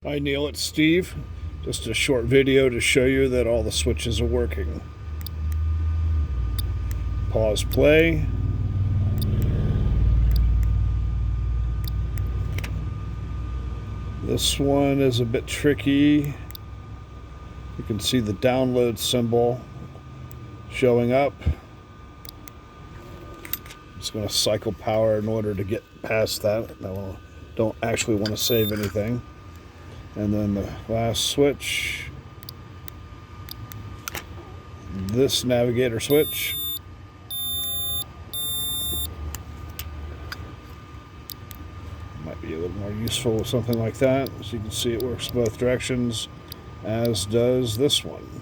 Hi Neil, it's Steve. Just a short video to show you that all the switches are working. Pause play. This one is a bit tricky. You can see the download symbol showing up. Just going to cycle power in order to get past that. I don't actually want to save anything. And then the last switch, this navigator switch. Might be a little more useful with something like that. As you can see, it works both directions, as does this one.